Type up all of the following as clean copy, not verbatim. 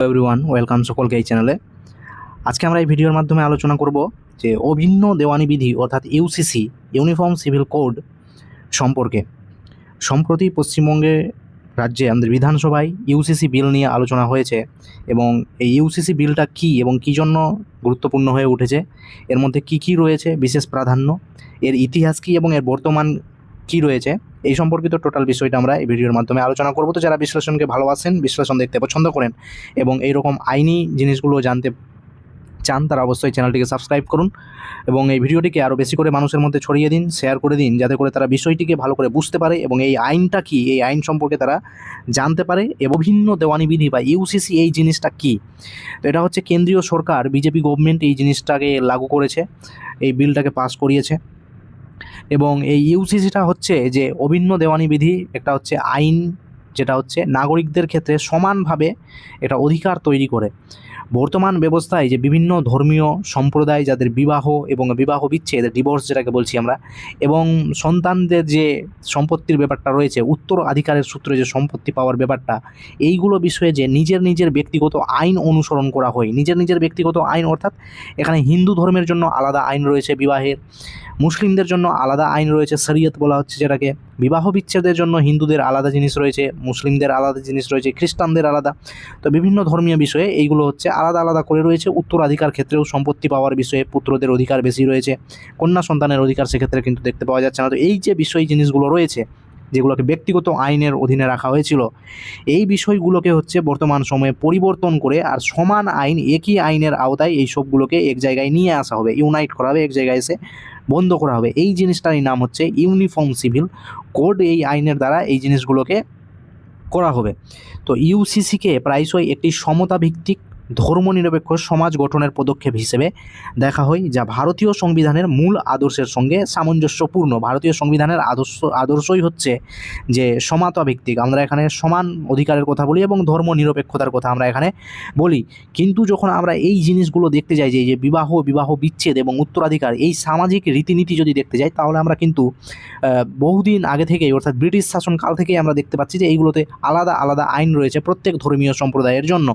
Everyone, welcome সকলকে এই চ্যানেলে। আজকে আমরা এই ভিডিওর মাধ্যমে আলোচনা করব যে অভিন্ন দেওয়ানি বিধি অর্থাৎ ইউসিসি ইউনিফর্ম সিভিল কোড সম্পর্কে। সম্প্রতি পশ্চিমবঙ্গে রাজ্যে আমাদের বিধানসভায় ইউসিসি বিল নিয়ে আলোচনা হয়েছে এবং এই ইউসিসি বিলটা কী এবং কী জন্য গুরুত্বপূর্ণ হয়ে উঠেছে, এর মধ্যে কি কি রয়েছে বিশেষ প্রাধান্য, এর ইতিহাস কী এবং এর বর্তমান কি রয়েছে, এই সম্পর্কিত টোটাল বিষয়টা আমরা এই ভিডিওর মাধ্যমে আলোচনা করব। তো যারা বিশ্লেষণকে ভালোবাসেন, বিশ্লেষণ দেখতে পছন্দ করেন এবং এইরকম আইনি জিনিসগুলো জানতে চান, তারা অবশ্যই চ্যানেলটিকে সাবস্ক্রাইব করুন এবং এই ভিডিওটিকে আরও বেশি করে মানুষের মধ্যে ছড়িয়ে দিন, শেয়ার করে দিন, যাতে করে তারা বিষয়টিকে ভালো করে বুঝতে পারে এবং এই আইনটা কী, এই আইন সম্পর্কে তারা জানতে পারে। অভিন্ন দেওয়ানি বিধি বা ইউসিসি এই জিনিসটা কী। তো এটা হচ্ছে কেন্দ্রীয় সরকার, বিজেপি গভর্নমেন্ট এই জিনিসটাকে লাগু করেছে, এই বিলটাকে পাস করিয়েছে। এবং এই ইউসিসিটা হচ্ছে যে অভিন্ন দেওয়ানি বিধি, একটা হচ্ছে আইন যেটা হচ্ছে নাগরিকদের ক্ষেত্রে সমানভাবে এটা অধিকার তৈরি করে। বর্তমান ব্যবস্থায় যে বিভিন্ন ধর্মীয় সম্প্রদায় যাদের বিবাহ এবং বিবাহ বিচ্ছেদ, ডিভোর্স যেটাকে বলছি আমরা, এবং সন্তানদের যে সম্পত্তির ব্যাপারটা রয়েছে, উত্তরাধিকারের সূত্রে যে সম্পত্তি পাওয়ার ব্যাপারটা, এইগুলো বিষয়ে যে নিজের ব্যক্তিগত আইন অনুসরণ করা হয়। নিজের ব্যক্তিগত আইন অর্থাৎ এখানে হিন্দু ধর্মের জন্য আলাদা আইন রয়েছে বিবাহের, মুসলিমদের জন্য আলাদা আইন রয়েছে, শরিয়ত বলা হচ্ছে যেটাকে। বিবাহ বিচ্ছেদের জন্য হিন্দুদের আলাদা জিনিস রয়েছে, মুসলিমদের আলাদা জিনিস রয়েছে, খ্রিস্টানদের আলাদা। তো বিভিন্ন ধর্মীয় বিষয়ে এইগুলো হচ্ছে আলাদা করে রয়েছে। উত্তরাধিকার ক্ষেত্রেও সম্পত্তি পাওয়ার বিষয়ে পুত্রদের অধিকার বেশি রয়েছে, কন্যা সন্তানের অধিকার সেক্ষেত্রে কিন্তু দেখতে পাওয়া যাচ্ছে না। তো এই যে বিষয় জিনিসগুলো রয়েছে, যেগুলোকে ব্যক্তিগত আইনের অধীনে রাখা হয়েছিল, এই বিষয়গুলোকে হচ্ছে বর্তমান সময়ে পরিবর্তন করে আর সমান আইন, একই আইনের আওতায় এই সবগুলোকে এক জায়গায় নিয়ে আসা হবে, ইউনাইট করা হবে, এক জায়গায় এসে বন্ধ করা হবে। এই জিনিসটারই নাম হচ্ছে ইউনিফর্ম সিভিল কোড। এই আইনের দ্বারা এই জিনিসগুলোকে করা হবে। তো ইউসিসিকে প্রায়শই একটি সমতা ভিত্তিক ধর্মনিরপেক্ষ সমাজ গঠনের পদক্ষেপ হিসেবে দেখা হয়, যা ভারতীয় সংবিধানের মূল আদর্শের সঙ্গে সামঞ্জস্যপূর্ণ। ভারতীয় সংবিধানের আদর্শই হচ্ছে যে সমতা ভিত্তিক, আমরা এখানে সমান অধিকারের কথা বলি এবং ধর্ম নিরপেক্ষতার কথা আমরা এখানে বলি। কিন্তু যখন আমরা এই জিনিসগুলো দেখতে যাই, যে বিবাহ বিচ্ছেদ এবং উত্তরাধিকার, এই সামাজিক রীতিনীতি যদি দেখতে যাই, তাহলে আমরা কিন্তু বহুদিন আগে থেকেই অর্থাৎ ব্রিটিশ শাসনকাল থেকেই আমরা দেখতে পাচ্ছি যে এইগুলোতে আলাদা আইন রয়েছে প্রত্যেক ধর্মীয় সম্প্রদায়ের জন্য।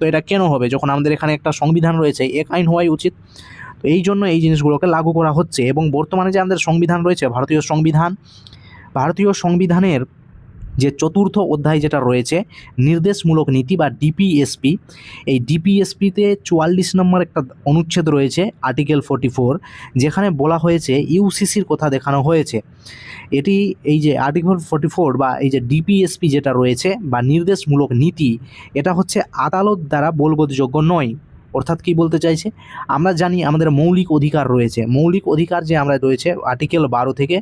তো এটা কেন হবে যখন আমাদের এখানে একটা সংবিধান রয়েছে, এক আইন হওয়াই উচিত। তো এই জন্য এই জিনিসগুলোকে লাগু করা হচ্ছে। এবং বর্তমানে যে আমাদের সংবিধান রয়েছে, ভারতীয় সংবিধানের যে চতুর্থ অধ্যায় যেটা রয়েছে, নির্দেশমূলক নীতি বা ডিপিএসপি, এই ডিপিএসপিতে 44 নম্বর একটা অনুচ্ছেদ রয়েছে, আর্টিকেল 44, যেখানে বলা হয়েছে ইউসিসির কথা দেখানো হয়েছে। এটি এই যে আর্টিকেল 44 বা এই যে ডিপিএসপি যেটা রয়েছে বা নির্দেশমূলক নীতি, এটা হচ্ছে আদালত দ্বারা বলবৎযোগ্য নয়। অর্থাৎ কি বলতে চাইছে, আমরা জানি আমাদের মৌলিক অধিকার রয়েছে, মৌলিক অধিকার যে আমরা রয়েছে আর্টিকেল 12 থেকে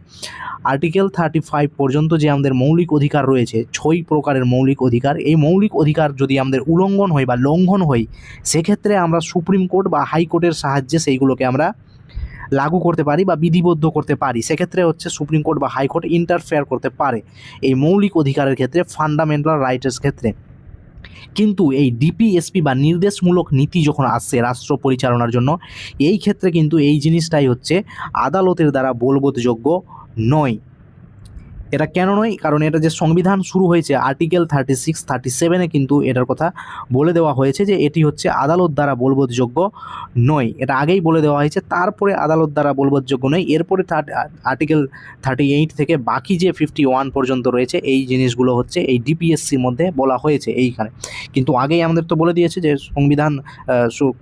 আর্টিকেল 35 পর্যন্ত যে আমাদের মৌলিক অধিকার রয়েছে, 6 প্রকারের মৌলিক অধিকার। এই মৌলিক অধিকার যদি আমাদের উল্লঙ্ঘন হয় বা লঙ্ঘন হয়, সেক্ষেত্রে আমরা সুপ্রিম কোর্ট বা হাইকোর্টের সাহায্যে সেইগুলোকে আমরা লাগু করতে পারি বা বিধিবদ্ধ করতে পারি। সেক্ষেত্রে হচ্ছে সুপ্রিম কোর্ট বা হাইকোর্ট ইন্টারফেয়ার করতে পারে এই মৌলিক অধিকারের ক্ষেত্রে, ফান্ডামেন্টাল রাইটসের ক্ষেত্রে। কিন্তু এই ডিপিএসপি বা নির্দেশমূলক নীতি যখন আসছে রাষ্ট্র পরিচালনার জন্য, এই ক্ষেত্রে কিন্তু এই জিনিসটাই হচ্ছে আদালতের দ্বারা বলবৎযোগ্য নয়। এটা কেন নয়? কারণ এটা যে সংবিধান শুরু হয়েছে আর্টিকেল 36, 37-এ কিন্তু এটার কথা বলে দেওয়া হয়েছে যে এটি হচ্ছে আদালত দ্বারা বলবৎযোগ্য নয়। এটা আগেই বলে দেওয়া হয়েছে, তারপরে আদালত দ্বারা বলবৎযোগ্য নয়, এরপরে আর্টিকেল 38 থেকে বাকি যে 51 পর্যন্ত রয়েছে, এই জিনিসগুলো হচ্ছে এই ডিপিএসসির মধ্যে বলা হয়েছে এইখানে। কিন্তু আগেই আমাদের তো বলে দিয়েছে যে সংবিধান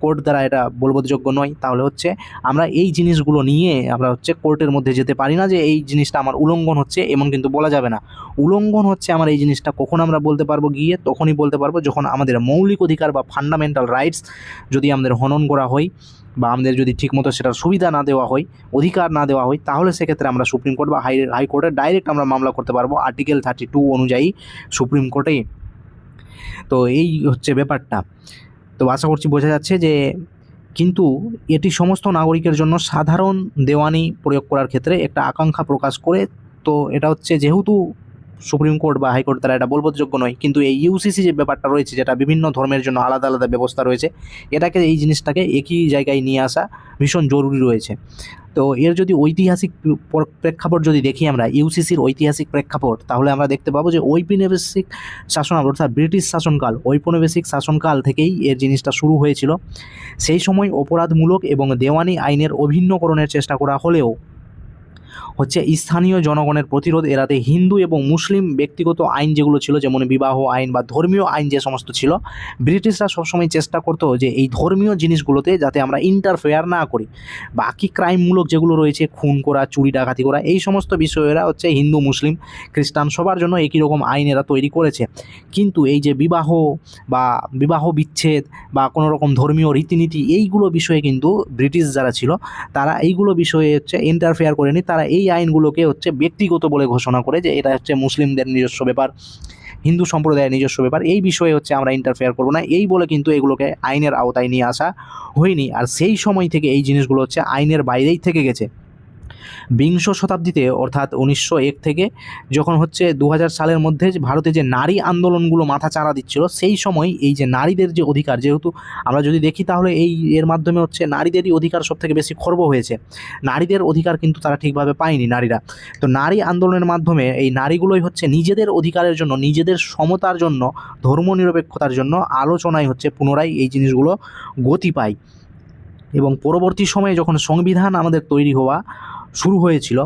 কোর্ট দ্বারা এটা বলবৎযোগ্য নয়। তাহলে হচ্ছে আমরা এই জিনিসগুলো নিয়ে আমরা হচ্ছে কোর্টের মধ্যে যেতে পারি না যে এই জিনিসটা আমার উল্লঙ্ঘন হচ্ছে, এমন কিন্তু বলা যাবে না। উল্লঙ্ঘন হচ্ছে আমার এই জিনিসটা কখন আমরা বলতে পারবো, গিয়ে তখনই বলতে পারবো যখন আমাদের মৌলিক অধিকার বা ফান্ডামেন্টাল রাইটস যদি আমাদের হনন করা হয় বা আমাদের যদি ঠিকমতো সেটার সুবিধা না দেওয়া হয়, অধিকার না দেওয়া হয়, তাহলে সেক্ষেত্রে আমরা সুপ্রিম কোর্ট বা হাইকোর্টে ডাইরেক্ট আমরা মামলা করতে পারবো আর্টিকেল 32 অনুযায়ী সুপ্রিম কোর্টে। তো এই হচ্ছে ব্যাপারটা। তো আশা করছি বোঝা যাচ্ছে যে, কিন্তু এটি সমস্ত নাগরিকের জন্য সাধারণ দেওয়ানি প্রয়োগ করার ক্ষেত্রে একটা আকাঙ্ক্ষা প্রকাশ করে। তো এটা হচ্ছে যেহেতু সুপ্রিম কোর্ট বা হাইকোর্ট দ্বারা এটা বলবৎযোগ্য নয়, কিন্তু এই ইউসিসি যে ব্যাপারটা রয়েছে, যেটা বিভিন্ন ধর্মের জন্য আলাদা আলাদা ব্যবস্থা রয়েছে, এই জিনিসটাকে একই জায়গায় নিয়ে আসা ভীষণ জরুরি রয়েছে। তো এর যদি ঐতিহাসিক প্রেক্ষাপট যদি দেখি আমরা, ইউসিসির ঐতিহাসিক প্রেক্ষাপট, তাহলে আমরা দেখতে পাবো যে ঔপনিবেশিক শাসনামল অর্থাৎ ব্রিটিশ শাসনকাল, ঔপনিবেশিক শাসনকাল থেকেই এর জিনিসটা শুরু হয়েছিল। সেই সময় অপরাধমূলক এবং দেওয়ানি আইনের অভিন্নকরণের চেষ্টা করা হলেও স্থানীয় জনগণের প্রতিরোধ এড়াতে হিন্দু এবং মুসলিম ব্যক্তিগত আইন যেগুলো ছিল, যেমন বিবাহ আইন বা ধর্মীয় আইন যে সমস্ত ছিল, ব্রিটিশরা সবসময় চেষ্টা করতো যে এই ধর্মীয় জিনিসগুলোতে যাতে আমরা ইন্টারফেয়ার না করি। বাকি ক্রাইমমূলক যেগুলো রয়েছে, খুন করা, চুরি ডাকাতি করা, এই সমস্ত বিষয়েরা হিন্দু মুসলিম খ্রিস্টান সবার জন্য একই রকম আইন এরা তৈরি করেছে। কিন্তু এই যে বিবাহ বিচ্ছেদ বা কোনো রকম ধর্মীয় রীতিনীতি, এইগুলো বিষয়ে কিন্তু ব্রিটিশ যারা ছিল তারা এইগুলো বিষয়ে ইন্টারফেয়ার করেনি। তারা এই আইনগুলোকে ব্যক্তিগত বলে ঘোষণা করে যে এটা মুসলিমদের নিজস্ব ব্যাপার, হিন্দু সম্প্রদায়ের নিজস্ব ব্যাপার, এই বিষয়ে আমরা ইন্টারফেয়ার করবো না, এই বলে কিন্তু এগুলোকে আইনের আওতায় নিয়ে আসা হয়নি। আর সেই সময় থেকে এই জিনিসগুলো আইনের বাইরেই থেকে গেছে। বিংশ শতাব্দীতে অর্থাৎ 1901 থেকে যখন 2000 সালের মধ্যে ভারতে যে নারী আন্দোলনগুলো মাথা চাড়া দিচ্ছিল, সেই সময় এই যে নারীদের যে অধিকার, যেহেতু আমরা যদি দেখি তাহলে এর মাধ্যমে নারীদেরই অধিকার সব থেকে বেশি খর্ব হয়েছে। নারীদের অধিকার কিন্তু তারা ঠিকভাবে পায়নি নারীরা। তো নারী আন্দোলনের মাধ্যমে এই নারীগুলোই নিজেদের অধিকারের জন্য, নিজেদের সমতার জন্য, ধর্মনিরপেক্ষতার জন্য আলোচনায় পুনরায় এই জিনিসগুলো গতি পায়। এবং পরবর্তী সময়ে যখন সংবিধান আমাদের তৈরি হওয়া শুরু হয়েছিল,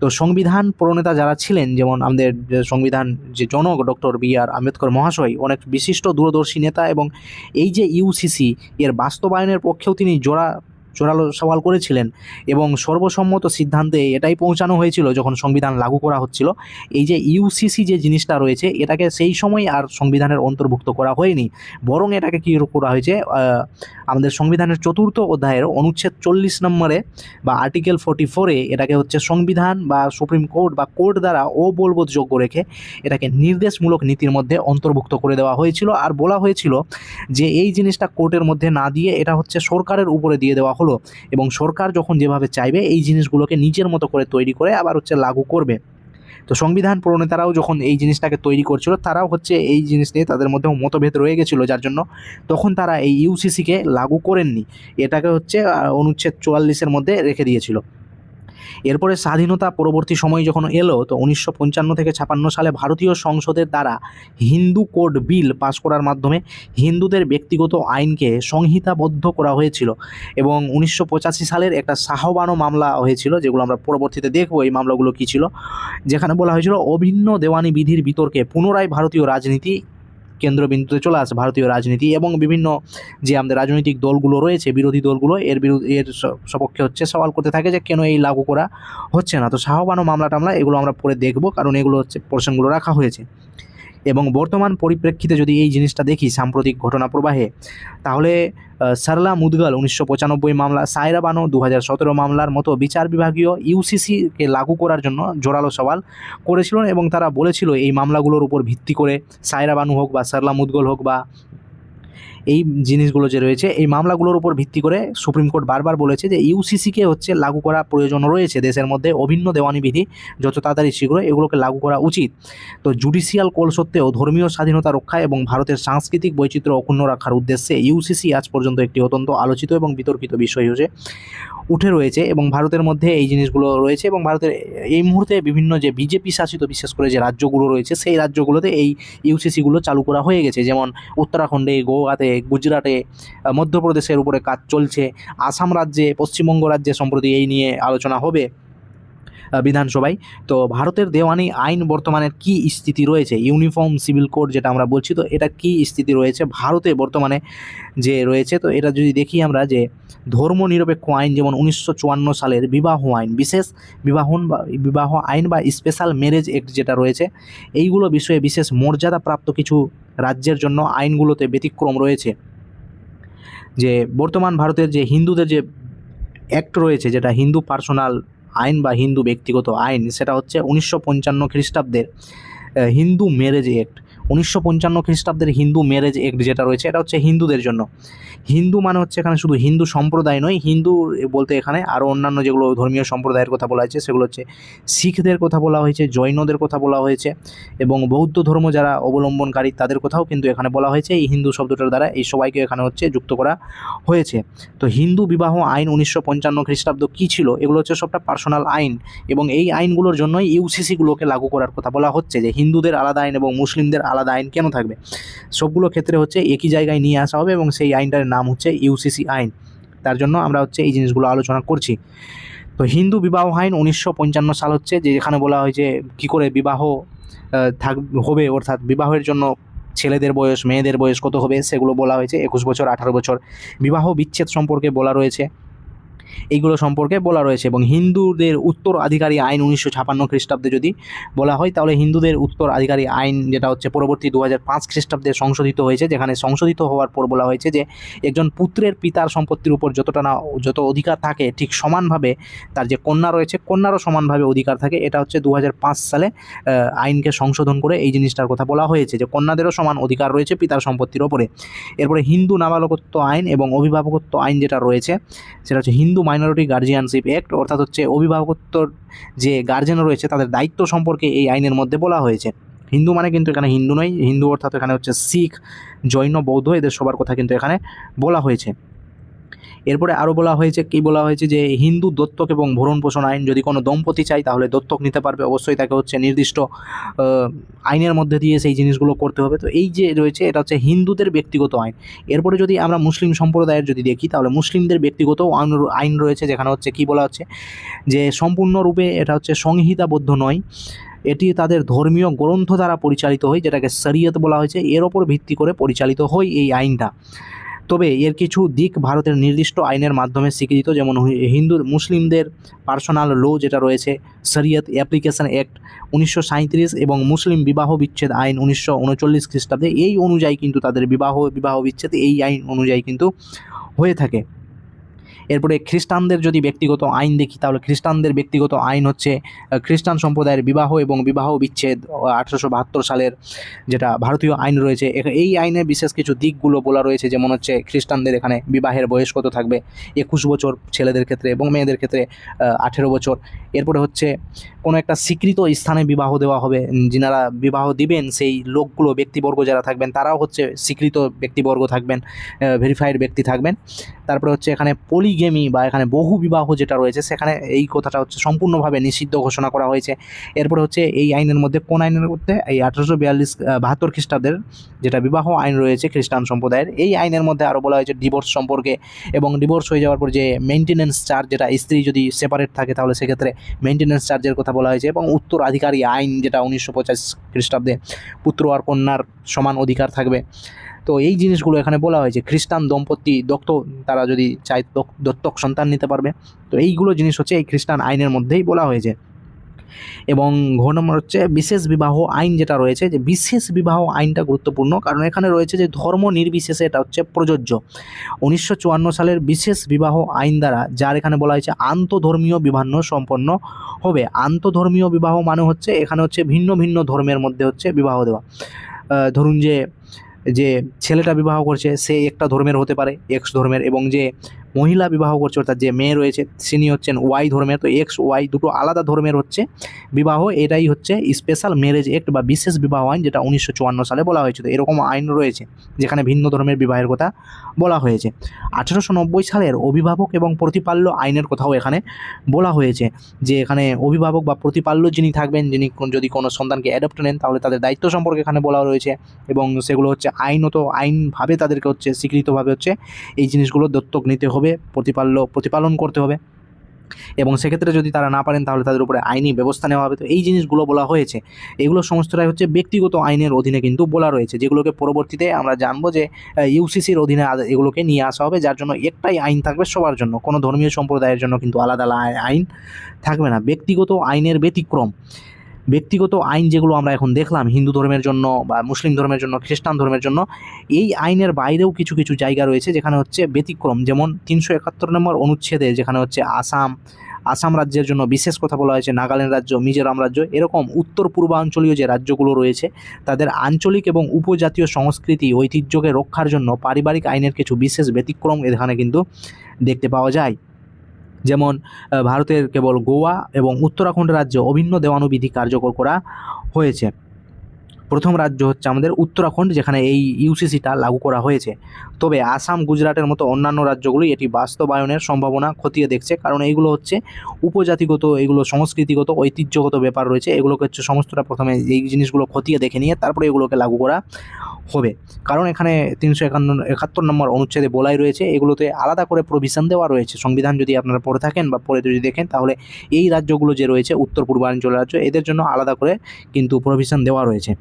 তো সংবিধান প্রণেতা যারা ছিলেন, যেমন আমাদের সংবিধান যে জনক ডক্টর বি.আর. আম্বেদকর মহাশয়, অনেক বিশিষ্ট দূরদর্শী নেতা, এবং এই যে ইউসিসি এর বাস্তবায়নের পক্ষেও তিনি জোরালো সওয়াল করেছিলেন। এবং সর্বসম্মত সিদ্ধান্তে এটাই পৌঁছানো হয়েছিল যখন সংবিধান লাগু করা হচ্ছিল, এই যে ইউসিসি যে জিনিসটা রয়েছে, এটাকে সেই সময় আর সংবিধানের অন্তর্ভুক্ত করা হয়নি, বরং এটাকে কী করা হয়েছে, আমাদের সংবিধানের 4th অধ্যায়ের অনুচ্ছেদ 40 নম্বরে বা আর্টিকেল 44-এ এটাকে সংবিধান বা সুপ্রিম কোর্ট বা কোর্ট দ্বারা অবলবৎযোগ্য রেখে এটাকে নির্দেশমূলক নীতির মধ্যে অন্তর্ভুক্ত করে দেওয়া হয়েছিল। আর বলা হয়েছিল যে এই জিনিসটা কোর্টের মধ্যে না দিয়ে এটা সরকারের উপরে দিয়ে দেওয়া হলো, এবং সরকার যখন যেভাবে চাইবে এই জিনিসগুলোকে নিজের মতো করে তৈরি করে আবার লাগু করবে। তো সংবিধান প্রণেতারাও যখন এই জিনিসটাকে তৈরি করছিল, তারাও এই জিনিস নিয়ে তাদের মধ্যেও মতভেদ রয়ে গেছিলো, যার জন্য তখন তারা এই ইউসিসিকে লাগু করেননি, এটাকে অনুচ্ছেদ 44-এর মধ্যে রেখে দিয়েছিল। এরপরে স্বাধীনতা পরবর্তী সময় যখন এলো, তো 1955 থেকে 56 সালে ভারতীয় সংসদের দ্বারা হিন্দু কোড বিল পাস করার মাধ্যমে হিন্দুদের ব্যক্তিগত আইনকে সংহিতাবদ্ধ করা হয়েছিল। এবং 1985 সালের একটা শাহবানো মামলা হয়েছিল, যেগুলো আমরা পরবর্তীতে দেখব এই মামলাগুলো কী ছিল, যেখানে বলা হয়েছিল অভিন্ন দেওয়ানি বিধির বিতর্কে পুনরায় ভারতীয় রাজনীতি কেন্দ্রবিন্দুতে চলে আসে, ভারতীয় রাজনীতি এবং বিভিন্ন যে আমাদের রাজনৈতিক দলগুলো রয়েছে, বিরোধী দলগুলো এর সপক্ষে সওয়াল করতে থাকে যে কেন এই লাগু করা হচ্ছে না। তো শাহবানো মামলা টামলা এগুলো আমরা পরে দেখব, কারণ এগুলো পোর্শনগুলো রাখা হয়েছে। এবং বর্তমান পরিপ্রেক্ষিতে যদি এই জিনিসটা দেখি সাম্প্রতিক ঘটনা প্রবাহে, তাহলে সারলা মুদগল 1995 মামলা, সায়রা বানো 2017 মামলার মতো বিচার বিভাগীয় ইউসিসিকে লাগু করার জন্য জোরালো সওয়াল করেছিল, এবং তারা বলেছিল এই মামলাগুলোর উপর ভিত্তি করে সায়রা বানু হোক বা সারলা মুদগল হোক বা এই জিনিসগুলো যে রয়েছে, এই মামলাগুলোর উপর ভিত্তি করে সুপ্রিম কোর্ট বারবার বলেছে যে ইউসিসিকে লাগু করা প্রয়োজন রয়েছে, দেশের মধ্যে অভিন্ন দেওয়ানি বিধি যত তাড়াতাড়ি শীঘ্র এগুলোকে লাগু করা উচিত। তো জুডিশিয়াল কল সত্ত্বেও ধর্মীয় স্বাধীনতা রক্ষা এবং ভারতের সাংস্কৃতিক বৈচিত্র্য অক্ষুণ্ণ রাখার উদ্দেশ্যে ইউসিসি আজ পর্যন্ত একটি অত্যন্ত আলোচিত এবং বিতর্কিত বিষয় উঠে রয়েছে, এবং ভারতের মধ্যে এই জিনিসগুলো রয়েছে। এবং ভারতের এই মুহূর্তে বিভিন্ন যে বিজেপি শাসিত বিশেষ করে যে রাজ্যগুলো রয়েছে, সেই রাজ্যগুলোতে এই ইউসিসিগুলো চালু করা হয়ে গেছে, যেমন উত্তরাখণ্ডে, গোয়াতে, গুজরাটে, মধ্যপ্রদেশের উপরে কাজ চলছে, আসাম রাজ্যে, পশ্চিমবঙ্গ রাজ্যে সম্প্রতি এই নিয়ে আলোচনা হবে বিধানসভায়। তো ভারতের দেওয়ানি আইন বর্তমানে কি স্থিতি রয়েছে, ইউনিফর্ম সিভিল কোড যেটা আমরা বলছি, তো এটা কি স্থিতি রয়েছে ভারতে বর্তমানে যে রয়েছে। তো এটা যদি দেখি আমরা, যে ধর্মনিরপেক্ষ আইন যেমন 1954 সালের বিবাহ আইন, বিশেষ বিবাহ আইন বা স্পেশাল ম্যারেজ অ্যাক্ট যেটা রয়েছে, এইগুলো বিষয়ে বিশেষ মর্যাদাপ্রাপ্ত কিছু রাজ্যের জন্য আইনগুলোতে ব্যতিক্রম রয়েছে। যে বর্তমান ভারতের যে হিন্দুদের যে অ্যাক্ট রয়েছে, যেটা হিন্দু পার্সোনাল আইন বা হিন্দু ব্যক্তিগত আইন, সেটা 1955 খ্রিস্টাব্দের হিন্দু ম্যারেজ অ্যাক্ট। 1955 খ্রিস্টাব্দের হিন্দু ম্যারেজ অ্যাক্ট যেটা রয়েছে এটা হচ্ছে হিন্দুদের জন্য। হিন্দু মানে হচ্ছে এখানে শুধু হিন্দু সম্প্রদায় নয়, হিন্দু বলতে এখানে আরও অন্যান্য যেগুলো ধর্মীয় সম্প্রদায়ের কথা বলা হয়েছে সেগুলো হচ্ছে শিখদের কথা বলা হয়েছে, জৈনদের কথা বলা হয়েছে এবং বৌদ্ধ ধর্ম যারা অবলম্বনকারী তাদের কথাও কিন্তু এখানে বলা হয়েছে। এই হিন্দু শব্দটার দ্বারা এই সবাইকে এখানে হচ্ছে যুক্ত করা হয়েছে। তো হিন্দু বিবাহ আইন 1955 খ্রিস্টাব্দ কী ছিল, এগুলো হচ্ছে সবটা পার্সোনাল আইন এবং এই আইনগুলোর জন্যই ইউসিসিগুলোকে লাগু করার কথা বলা হচ্ছে, যে হিন্দুদের আলাদা আইন এবং মুসলিমদের আলাদা আইন কেন থাকবে, সবগুলো ক্ষেত্রে হচ্ছে একই জায়গায় নিয়ে আসা হবে এবং সেই আইনটার নাম হচ্ছে ইউসিসি আইন। তার জন্য আমরা হচ্ছে এই জিনিসগুলো আলোচনা করছি। তো হিন্দু বিবাহ আইন 1955 সাল হচ্ছে, যে যেখানে বলা হয় যে কী করে বিবাহ হবে, অর্থাৎ বিবাহের জন্য ছেলেদের বয়স মেয়েদের বয়স কত হবে সেগুলো বলা হয়েছে, 21 বছর 18 বছর। বিবাহ বিচ্ছেদ সম্পর্কে বলা রয়েছে, এইগুলো সম্পর্কে বলা রয়েছে। এবং হিন্দুদের উত্তরাধিকারী আইন 1956 খ্রিস্টাব্দে যদি বলা হয় তাহলে হিন্দুদের উত্তরাধিকারী আইন যেটা হচ্ছে পরবর্তী 2005 খ্রিস্টাব্দে সংশোধিত হয়েছে, যেখানে সংশোধিত হওয়ার পর বলা হয়েছে যে একজন পুত্রের পিতার সম্পত্তির উপর যত অধিকার থাকে ঠিক সমানভাবে তার যে কন্যা রয়েছে কন্যারও সমানভাবে অধিকার থাকে। এটা হচ্ছে 2005 সালে আইনকে সংশোধন করে এই জিনিসটার কথা বলা হয়েছে যে কন্যাদেরও সমান অধিকার রয়েছে পিতার সম্পত্তির ওপরে। এরপরে হিন্দু নাবালকত্ব আইন এবং অভিভাবকত্ব আইন যেটা রয়েছে সেটা হচ্ছে হিন্দু মাইনরিটি গার্জিয়ানশিপ অ্যাক্ট, অর্থাৎ হচ্ছে অভিভাবকত্বর যে গার্জেন রয়েছে তাদের দায়িত্ব সম্পর্কে এই আইনের মধ্যে বলা হয়েছে। হিন্দু মানে কিন্তু এখানে হিন্দু নয়, হিন্দু অর্থাৎ এখানে হচ্ছে শিখ, জৈন, বৌদ্ধ এদের সবার কথা কিন্তু এখানে বলা হয়েছে। এরপরে আরও বলা হয়েছে যে হিন্দু দত্তক এবং ভরণ পোষণ আইন, যদি কোনো দম্পতি চায় তাহলে দত্তক নিতে পারবে, অবশ্যই তাকে হচ্ছে নির্দিষ্ট আইনের মধ্যে দিয়ে সেই জিনিসগুলো করতে হবে। তো এই যে রয়েছে এটা হচ্ছে হিন্দুদের ব্যক্তিগত আইন। এরপরে যদি আমরা মুসলিম সম্প্রদায়ের যদি দেখি তাহলে মুসলিমদের ব্যক্তিগত আইন রয়েছে, যেখানে হচ্ছে কী বলা হচ্ছে যে সম্পূর্ণরূপে এটা হচ্ছে সংহিতাবদ্ধ নয়, এটি তাদের ধর্মীয় গ্রন্থ দ্বারা পরিচালিত হয়, যেটাকে শরিয়ত বলা হয়েছে, এর ওপর ভিত্তি করে পরিচালিত হয় এই আইনটা। তবে এর কিছু দিক ভারতের নির্দিষ্ট আইনের মাধ্যমে স্বীকৃত, যেমন মুসলিমদের পার্সোনাল ল যেটা রয়েছে শরিয়ত অ্যাপ্লিকেশন অ্যাক্ট 1937 এবং মুসলিম বিবাহ বিচ্ছেদ আইন 1939 খ্রিস্টাব্দে এই অনুযায়ী কিন্তু তাদের বিবাহ বিচ্ছেদ এই আইন অনুযায়ী কিন্তু হয়ে থাকে। এরপরে খ্রিস্টানদের যদি ব্যক্তিগত আইন দেখি তাহলে খ্রিস্টানদের ব্যক্তিগত আইন হচ্ছে খ্রিস্টান সম্প্রদায়ের বিবাহ এবং বিবাহ বিচ্ছেদ 1872 সালের যেটা ভারতীয় আইন রয়েছে। এই আইনে বিশেষ কিছু দিকগুলো বলা রয়েছে, যেমন হচ্ছে খ্রিস্টানদের এখানে বিবাহের বয়স কত থাকবে, 21 বছর ছেলেদের ক্ষেত্রে এবং মেয়েদের ক্ষেত্রে 18 বছর। এরপরে হচ্ছে কোনো একটা স্বীকৃত স্থানে বিবাহ দেওয়া হবে, যিনারা বিবাহ দিবেন সেই লোকগুলো ব্যক্তিবর্গ যারা থাকবেন তারাও হচ্ছে স্বীকৃত ব্যক্তিবর্গ থাকবেন, ভেরিফাইড ব্যক্তি থাকবেন। তারপরে হচ্ছে এখানে পলিগেমি বা এখানে বহু বিবাহ যেটা রয়েছে সেখানে এই কথাটা হচ্ছে সম্পূর্ণভাবে নিষিদ্ধ ঘোষণা করা হয়েছে। এরপরে হচ্ছে এই আইনের মধ্যে কোন আইনের মধ্যে এই 1872 খ্রিস্টাব্দের যেটা বিবাহ আইন রয়েছে খ্রিস্টান সম্প্রদায়ের, এই আইনের মধ্যে আরও বলা হয়েছে ডিভোর্স সম্পর্কে, এবং ডিভোর্স হয়ে যাওয়ার পর যে মেনটেন্যান্স চার্জ, যেটা স্ত্রী যদি সেপারেট থাকে তাহলে সেক্ষেত্রে মেনটেন্যান্স চার্জের কথা বলা হয়েছে, এবং উত্তরাধিকারী আইন যেটা 1950 খ্রিস্টাব্দে পুত্র আর কন্যার সমান অধিকার থাকবে। তো এই জিনিসগুলো এখানে বলা হয়েছে। খ্রিস্টান দম্পতি তারা যদি চায় দত্তক সন্তান নিতে পারবে। তো এইগুলো জিনিস হচ্ছে এই খ্রিস্টান আইনের মধ্যেই বলা হয়েছে। এবং ঘ নম্বর হচ্ছে বিশেষ বিবাহ আইন যেটা রয়েছে, যে বিশেষ বিবাহ আইনটা গুরুত্বপূর্ণ, কারণ এখানে রয়েছে যে ধর্ম নির্বিশেষে এটা হচ্ছে প্রযোজ্য। 1954 সালের বিশেষ বিবাহ আইন দ্বারা, যার এখানে বলা হয়েছে আন্তধর্মীয় বিবাহ সম্পন্ন হবে। আন্তধর্মীয় বিবাহ মানে হচ্ছে এখানে হচ্ছে ভিন্ন ভিন্ন ধর্মের মধ্যে হচ্ছে বিবাহ দেওয়া। ধরুন যে ছেলেটা বিবাহ করছে সে একটা ধর্মের হতে পারে, এক্স ধর্মের, এবং যে মহিলা বিবাহ করছে অর্থাৎ যে মেয়ে রয়েছে তিনি হচ্ছেন ওয়াই ধর্মের। তো এক্স ওয়াই দুটো আলাদা ধর্মের হচ্ছে বিবাহ, এটাই হচ্ছে স্পেশাল ম্যারেজ অ্যাক্ট বা বিশেষ বিবাহ আইন, যেটা 1954 সালে বলা হয়েছিল। এরকম আইন রয়েছে যেখানে ভিন্ন ধর্মের বিবাহের কথা বলা হয়েছে। 1890 সালের অভিভাবক এবং প্রতিপাল্য আইনের কথাও এখানে বলা হয়েছে, যে এখানে অভিভাবক বা প্রতিপাল্য যিনি থাকবেন, যিনি যদি কোনো সন্তানকে অ্যাডপ্ট নেন তাহলে তাদের দায়িত্ব সম্পর্কে এখানে বলা রয়েছে, এবং সেগুলো হচ্ছে আইনভাবে তাদেরকে হচ্ছে স্বীকৃতভাবে হচ্ছে এই জিনিসগুলো দত্তক নিতে হবে, প্রতিপালন করতে হবে, এবং সেক্ষেত্রে যদি তারা না পারেন তাহলে তাদের উপরে আইনি ব্যবস্থা নেওয়া হবে। তো এই জিনিসগুলো বলা হয়েছে। এগুলো সমস্তটাই হচ্ছে ব্যক্তিগত আইনের অধীনে কিন্তু বলা রয়েছে, যেগুলোকে পরবর্তীতে আমরা জানবো যে ইউসিসির অধীনে এগুলোকে নিয়ে আসা হবে, যার জন্য একটাই আইন থাকবে সবার জন্য, কোনো ধর্মীয় সম্প্রদায়ের জন্য কিন্তু আলাদা আইন থাকবে না। ব্যক্তিগত আইনের ব্যতিক্রম, ব্যক্তিগত আইন যেগুলো আমরা এখন দেখলাম হিন্দু ধর্মের জন্য বা মুসলিম ধর্মের জন্য, খ্রিস্টান ধর্মের জন্য, এই আইনের বাইরেও কিছু কিছু জায়গা রয়েছে যেখানে হচ্ছে ব্যতিক্রম। যেমন 371 নম্বর অনুচ্ছেদে যেখানে হচ্ছে আসাম, আসাম রাজ্যের জন্য বিশেষ কথা বলা হয়েছে নাগাল্যান্ড রাজ্য, মিজোরাম রাজ্য। এরকম উত্তর পূর্বাঞ্চলীয় যে রাজ্যগুলো রয়েছে তাদের আঞ্চলিক এবং উপজাতীয় সংস্কৃতি ঐতিহ্যকে রক্ষার জন্য পারিবারিক আইনের কিছু বিশেষ ব্যতিক্রম এখানে কিন্তু দেখতে পাওয়া যায়। যেমন ভারতের কেবল গোয়া এবং উত্তরাখণ্ড রাজ্যে অভিন্ন দেওয়ানুবিধি কার্যকর করা হয়েছে। প্রথম রাজ্য হচ্ছে আমাদের উত্তরাখণ্ড, যেখানে এই ইউসিসিটা লাগু করা হয়েছে। তবে আসাম, গুজরাটের মতো অন্যান্য রাজ্যগুলি এটি বাস্তবায়নের সম্ভাবনা খতিয়ে দেখছে, কারণ এইগুলো হচ্ছে উপজাতিগত, এগুলো সংস্কৃতিগত, ঐতিহ্যগত ব্যাপার রয়েছে। এগুলোকে হচ্ছে সমস্তটা প্রথমে এই জিনিসগুলো খতিয়ে দেখে নিয়ে তারপরে এগুলোকে লাগু করা হবে। কারণ এখানে 371 নম্বর অনুচ্ছেদে বলাই রয়েছে, এগুলোতে আলাদা করে প্রভিশন দেওয়া রয়েছে। সংবিধান যদি আপনারা পড়ে থাকেন বা পড়ে যদি দেখেন, তাহলে এই রাজ্যগুলো যে রয়েছে উত্তর পূর্বাঞ্চলের রাজ্য, এদের জন্য আলাদা করে কিন্তু প্রভিশন দেওয়া রয়েছে।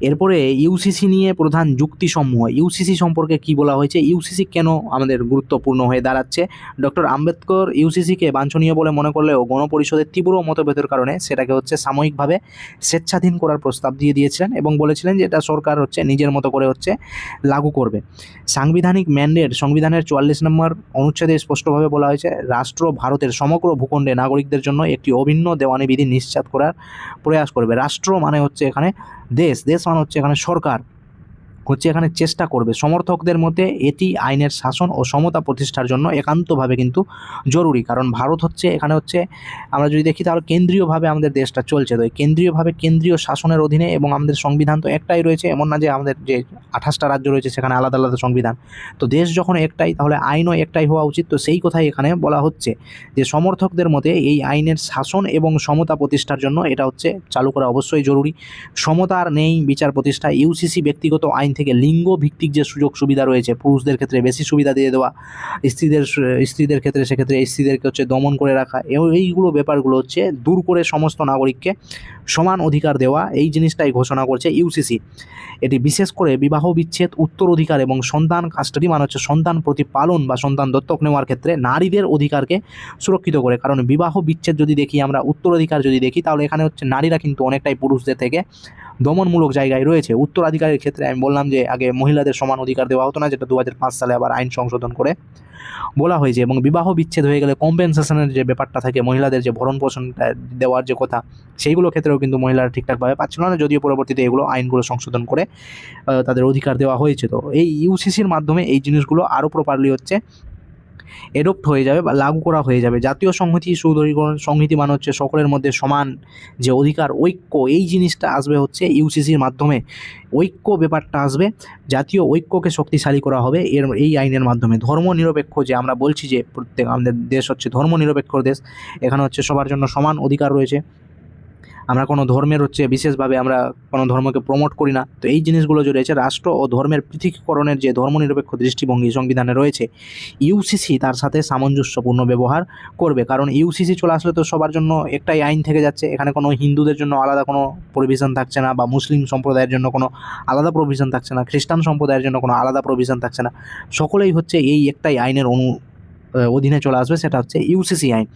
এরপরে ইউসিসি নিয়ে প্রধান যুক্তিসমূহ। ইউসিসি সম্পর্কে কি বলা হয়েছে, ইউসিসি কেন আমাদের গুরুত্বপূর্ণ হয়ে দাঁড়াচ্ছে। ডক্টর আম্বেদকর ইউসিসিকে বাঞ্ছনীয় বলে মনে করলেও গণপরিষদের তীব্র মতভেদের কারণে সেটাকে হচ্ছে সাময়িকভাবে স্বেচ্ছাধীন করার প্রস্তাব দিয়েছিলেন এবং বলেছিলেন যে এটা সরকার হচ্ছে নিজের মতো করে হচ্ছে লাগু করবে। সাংবিধানিক ম্যান্ডেট, সংবিধানের 44 নম্বর অনুচ্ছেদে স্পষ্টভাবে বলা হয়েছে, রাষ্ট্র ভারতের সমগ্র ভূখণ্ডে নাগরিকদের জন্য একটি অভিন্ন দেওয়ানি বিধি নিশ্চিত করার প্রয়াস করবে। রাষ্ট্র মানে হচ্ছে এখানে দেশ, দেশ মানে হচ্ছে এখানে সরকার হচ্ছে এখানে চেষ্টা করবে। সমর্থকদের মধ্যে এটি আইনের শাসন ও সমতা প্রতিষ্ঠার জন্য একান্তভাবে কিন্তু জরুরি। কারণ ভারত হচ্ছে এখানে হচ্ছে আমরা যদি দেখি তাহলে কেন্দ্রীয়ভাবে আমাদের দেশটা চলছে, তো কেন্দ্রীয়ভাবে কেন্দ্রীয় শাসনের অধীনে, এবং আমাদের সংবিধান তো একটাই রয়েছে, এমন না যে আমাদের যে 28টা রাজ্য রয়েছে সেখানে আলাদা আলাদা সংবিধান। তো দেশ যখন একটাই, তাহলে আইনও একটাই হওয়া উচিত। তো সেই কথাই এখানে বলা হচ্ছে যে সমর্থকদের মতে এই আইনের শাসন এবং সমতা প্রতিষ্ঠার জন্য এটা হচ্ছে চালু করা অবশ্যই জরুরি। সমতার নেই বিচার প্রতিষ্ঠা। ইউসিসি ব্যক্তিগত আইন থেকে লিঙ্গ ভিত্তিক যে সুযোগ সুবিধা রয়েছে, পুরুষদের ক্ষেত্রে বেশি সুবিধা দিয়ে দেওয়া, স্ত্রীদের ক্ষেত্রে সেক্ষেত্রে স্ত্রীদেরকে হচ্ছে দমন করে রাখা, এইগুলো ব্যাপারগুলো হচ্ছে দূর করে সমস্ত নাগরিককে সমান অধিকার দেওয়া, এই জিনিসটাই ঘোষণা করছে ইউসিসি। এটি বিশেষ করে বিবাহ বিচ্ছেদ, উত্তরাধিকার এবং সন্তান কাস্টাডি মানে হচ্ছে সন্তান প্রতিপালন বা সন্তান দত্তক নেওয়ার ক্ষেত্রে নারীদের অধিকারকে সুরক্ষিত করে। কারণ বিবাহ বিচ্ছেদ যদি দেখি আমরা, উত্তরাধিকার যদি দেখি, তাহলে এখানে হচ্ছে নারীরা কিন্তু অনেকটাই পুরুষদের থেকে দমনমূলক জায়গায় রয়েছে। উত্তরাধিকারের ক্ষেত্রে আমি বললাম যে আগে মহিলাদের সমান অধিকার দেওয়া হতো না, যেটা 2005 সালে আবার আইন সংশোধন করে বলা হয়েছে। এবং বিবাহ বিচ্ছেদ হয়ে গেলে কম্পেনসেশনের যে ব্যাপারটা থাকে, মহিলাদের যে ভরণ পোষণ দেওয়ার যে কথা, সেইগুলো ক্ষেত্রেও কিন্তু মহিলারা ঠিকঠাকভাবে পাচ্ছিল না, যদিও পরবর্তীতে এগুলো আইনগুলো সংশোধন করে তাদের অধিকার দেওয়া হয়েছে। তো এই ইউসিসির মাধ্যমে এই জিনিসগুলো আরও প্রপারলি হচ্ছে এডপ্ট হয়ে যাবে বা লাগু করা হয়ে যাবে। জাতীয় সংহতি, সুদৃঢ়ীকরণ সংহতি মানে হচ্ছে সকলের মধ্যে সমান যে অধিকার, ঐক্য, এই জিনিসটা আসবে হচ্ছে ইউসিসির মাধ্যমে। ঐক্য ব্যাপারটা আসবে, জাতীয় ঐক্যকে শক্তিশালী করা হবে এই আইনের মাধ্যমে। ধর্মনিরপেক্ষ, যে আমরা বলছি যে প্রত্যেক আমাদের দেশ হচ্ছে ধর্মনিরপেক্ষ দেশ, এখানে হচ্ছে সবার জন্য সমান অধিকার রয়েছে। আমরা কোনো ধর্মের হচ্ছে বিশেষভাবে আমরা কোনো ধর্মকে প্রমোট করি না। তো এই জিনিসগুলো যে রয়েছে, রাষ্ট্র ও ধর্মের পৃথকীকরণের যে ধর্মনিরপেক্ষ দৃষ্টিভঙ্গি সংবিধানে রয়েছে, ইউসিসি তার সাথে সামঞ্জস্যপূর্ণ ব্যবহার করবে। কারণ ইউসিসি চলে আসলে তো সবার জন্য একটাই আইন থেকে যাচ্ছে, এখানে কোনো হিন্দুদের জন্য আলাদা কোনো প্রভিশন থাকছে না, বা মুসলিম সম্প্রদায়ের জন্য কোনো আলাদা প্রভিশন থাকছে না, খ্রিস্টান সম্প্রদায়ের জন্য কোনো আলাদা প্রভিশন থাকছে না। সকলেই হচ্ছে এই একটাই আইনের অধীনে চলে আসবে, সেটা হচ্ছে ইউসিসি আইন।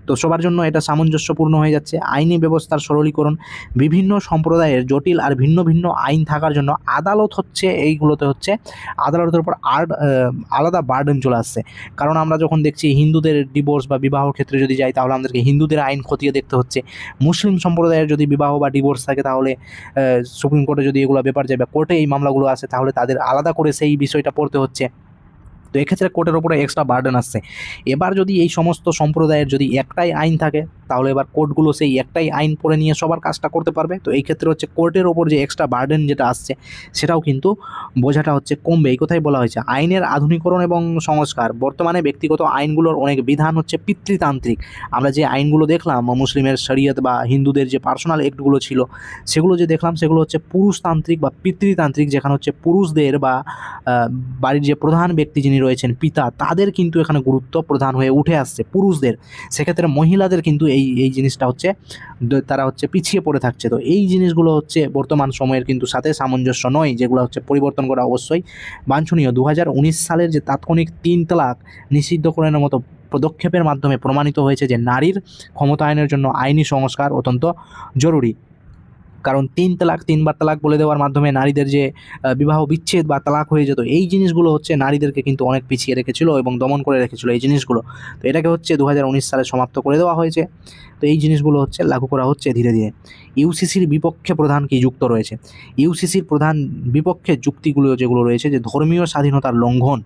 তো সবার জন্য এটা সামঞ্জস্যপূর্ণ হয়ে যাচ্ছে। আইনি ব্যবস্থার সরলীকরণ, বিভিন্ন সম্প্রদায়ের জটিল আর ভিন্ন ভিন্ন আইন থাকার জন্য আদালত হচ্ছে এইগুলোতে হচ্ছে আদালতের উপর আলাদা বার্ডেন চলে আসছে। কারণ আমরা যখন দেখছি হিন্দুদের ডিভোর্স বা বিবাহর ক্ষেত্রে যদি যাই, তাহলে আমাদেরকে হিন্দুদের আইন খতিয়ে দেখতে হচ্ছে। মুসলিম সম্প্রদায়ের যদি বিবাহ বা ডিভোর্স থাকে, তাহলে সুপ্রিম কোর্টে যদি এগুলো ব্যাপার যায় বা কোর্টে এই মামলাগুলো আসে, তাহলে তাদের আলাদা করে সেই বিষয়টা পড়তে হচ্ছে। তো এক্ষেত্রে কোর্টের ওপরে এক্সট্রা বার্ডেন আসছে। এবার যদি এই সমস্ত সম্প্রদায়ের যদি একটাই আইন থাকে, তাহলে এবার কোর্টগুলো সেই একটাই আইন পড়ে নিয়ে সবার কাজটা করতে পারবে। তো এই ক্ষেত্রে হচ্ছে কোর্টের ওপর যে এক্সট্রা বার্ডেন যেটা আসছে, সেটাও কিন্তু বোঝাটা হচ্ছে কমবে, এই কথাই বলা হয়েছে। আইনের আধুনিকরণ এবং সংস্কার, বর্তমানে ব্যক্তিগত আইনগুলোর অনেক বিধান হচ্ছে পিতৃতান্ত্রিক। আমরা যে আইনগুলো দেখলাম, মুসলিমের শরিয়ত বা হিন্দুদের যে পার্সোনাল অ্যাক্টগুলো ছিল, সেগুলো যে দেখলাম, সেগুলো হচ্ছে পুরুষতান্ত্রিক বা পিতৃতান্ত্রিক, যেখানে হচ্ছে পুরুষদের বা বাড়ির যে প্রধান ব্যক্তি যিনি রয়েছেন, পিতা, তাদের কিন্তু এখানে গুরুত্ব প্রধান হয়ে উঠে আসছে পুরুষদের। সেক্ষেত্রে মহিলাদের কিন্তু এই জিনিসটা হচ্ছে তারা হচ্ছে পিছিয়ে পড়ে থাকছে। তো এই জিনিসগুলো হচ্ছে বর্তমান সময়ের কিন্তু সাথে সামঞ্জস্য নয়, যেগুলো হচ্ছে পরিবর্তন করা অবশ্যই বাঞ্ছনীয়। 2019 সালের যে তাৎক্ষণিক 3 তালাক নিষিদ্ধকরণের মতো পদক্ষেপের মাধ্যমে প্রমাণিত হয়েছে যে নারীর ক্ষমতায়নের জন্য আইনি সংস্কার অত্যন্ত জরুরি। কারণ 3 তালাক 3বার তালাক বলে দেওয়ার মাধ্যমে নারীদের যে বিবাহ বিচ্ছেদ বা তালাক হয়ে যেত, এই জিনিসগুলো হচ্ছে নারীদেরকে কিন্তু অনেক পিছিয়ে রেখেছিল এবং দমন করে রেখেছিল এই জিনিসগুলো। তো এটাকে হচ্ছে 2019 সালে সমাপ্ত করে দেওয়া হয়েছে। তো এই জিনিসগুলো হচ্ছে লাগু করা হচ্ছে ধীরে ধীরে। ইউসিসির বিপক্ষে প্রধান কি যুক্ত রয়েছে? ইউসিসির প্রধান বিপক্ষে যুক্তিগুলো যেগুলো রয়েছে যে ধর্মীয় স্বাধীনতার লঙ্ঘন।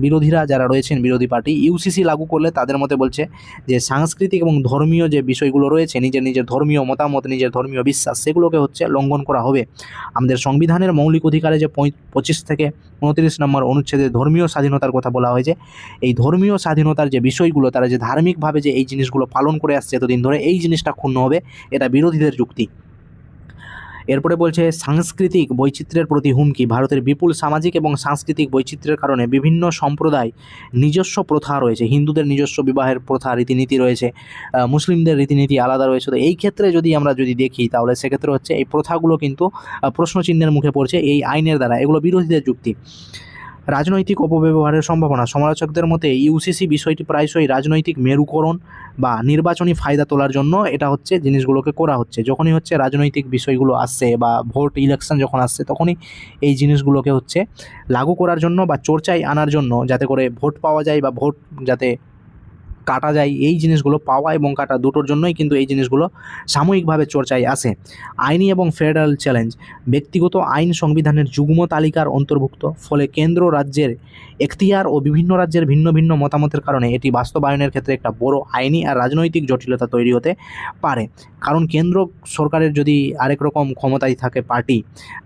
বিরোধীরা যারা রয়েছেন, বিরোধী পার্টি, ইউসিসি লাগু করলে তাদের মতে বলছে যে সাংস্কৃতিক এবং ধর্মীয় যে বিষয়গুলো রয়েছে, নিজের ধর্মীয় মতামত, নিজের ধর্মীয় বিশ্বাস, সেগুলোকে হচ্ছে লঙ্ঘন করা হবে। আমাদের সংবিধানের মৌলিক অধিকারে যে 25 থেকে 29 নম্বর অনুচ্ছেদে ধর্মীয় স্বাধীনতার কথা বলা হয়েছে, এই ধর্মীয় স্বাধীনতার যে বিষয়গুলো, তারা যে ধার্মিকভাবে যে এই জিনিসগুলো পালন করে আসছে এতদিন ধরে, এই জিনিসটা ক্ষুণ্ণ হবে, এটা বিরোধীদের যুক্তি। এরপরে বলছে সাংস্কৃতিক বৈচিত্র্যের প্রতি হুমকি। ভারতের বিপুল সামাজিক এবং সাংস্কৃতিক বৈচিত্র্যের কারণে বিভিন্ন সম্প্রদায় নিজস্ব প্রথা রয়েছে, হিন্দুদের নিজস্ব বিবাহের প্রথা রীতিনীতি রয়েছে, মুসলিমদের রীতিনীতি আলাদা রয়েছে। তো এই ক্ষেত্রে আমরা যদি দেখি তাহলে সেক্ষেত্রে হচ্ছে এই প্রথাগুলো কিন্তু প্রশ্নচিহ্নের মুখে পড়ছে এই আইনের দ্বারা, এগুলো বিরোধীদের যুক্তি। রাজনৈতিক অপব্যবহারের সম্ভাবনা। সমালোচকদের মতে ইউসিসি বিষয়টি প্রায়শই রাজনৈতিক মেরুকরণ বা নির্বাচনী ফায়দা তোলার জন্য এটা হচ্ছে জিনিসগুলোকে করা হচ্ছে। যখনই হচ্ছে রাজনৈতিক বিষয়গুলো আসছে বা ভোট ইলেকশন যখন আসছে, তখনই এই জিনিসগুলোকে হচ্ছে লাগু করার জন্য বা চর্চায় আনার জন্য, যাতে করে ভোট পাওয়া যায় বা ভোট যাতে কাটা যায়, এই জিনিসগুলো পাওয়া এবং কাটা দুটোর জন্যই কিন্তু এই জিনিসগুলো সাময়িকভাবে চর্চায় আসে। আইনি এবং ফেডারেল চ্যালেঞ্জ। ব্যক্তিগত আইন সংবিধানের যুগ্ম তালিকার অন্তর্ভুক্ত, ফলে কেন্দ্র রাজ্যের এখতিয়ার ও বিভিন্ন রাজ্যের ভিন্ন ভিন্ন মতামতের কারণে এটি বাস্তবায়নের ক্ষেত্রে একটা বড় আইনি আর রাজনৈতিক জটিলতা তৈরি হতে পারে। কারণ কেন্দ্র সরকারের যদি আরেক রকম ক্ষমতায় থাকে পার্টি,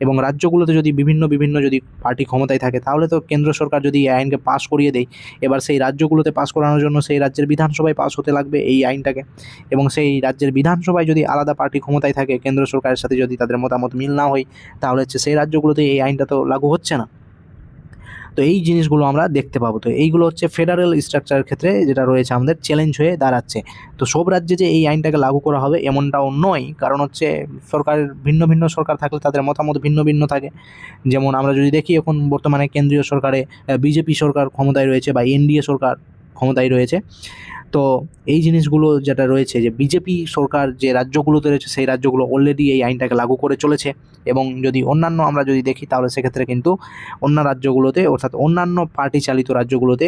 এবং রাজ্যগুলোতে যদি বিভিন্ন যদি পার্টি ক্ষমতায় থাকে, তাহলে তো কেন্দ্র সরকার যদি এই আইনকে পাশ করিয়ে দেয়, এবার সেই রাজ্যগুলোতে পাশ করানোর জন্য সেই রাজ্যের বিধানসভায় পাস হতে লাগবে এই আইনটাকে, এবং সেই রাজ্যের বিধানসভায় যদি আলাদা পার্টি ক্ষমতায় থাকে, কেন্দ্র সরকারের সাথে যদি তাদের মতামত মিল না হয়, তাহলে হচ্ছে সেই রাজ্যগুলোতে এই আইনটা তো লাগু হচ্ছে না। তো এই জিনিসগুলো আমরা দেখতে পাবো। তো এইগুলো হচ্ছে ফেডারেল স্ট্রাকচারের ক্ষেত্রে যেটা রয়েছে আমাদের চ্যালেঞ্জ হয়ে দাঁড়াচ্ছে। তো সব রাজ্যে যে এই আইনটাকে লাগু করা হবে এমনটাও নয়, কারণ হচ্ছে সরকারের ভিন্ন সরকার থাকলে তাদের মতামত ভিন্ন থাকে। যেমন আমরা যদি দেখি এখন বর্তমানে কেন্দ্রীয় সরকারে বিজেপি সরকার ক্ষমতায় রয়েছে বা এনডিএ সরকার ক্ষমতায় রয়েছে। তো এই জিনিসগুলো যেটা রয়েছে যে বিজেপি সরকার যে রাজ্যগুলোতে রয়েছে, সেই রাজ্যগুলো অলরেডি এই আইনটাকে লাগু করে চলেছে, এবং যদি অন্যান্য আমরা যদি দেখি তাহলে সেক্ষেত্রে কিন্তু অন্য রাজ্যগুলোতে, অর্থাৎ অন্যান্য পার্টি চালিত রাজ্যগুলোতে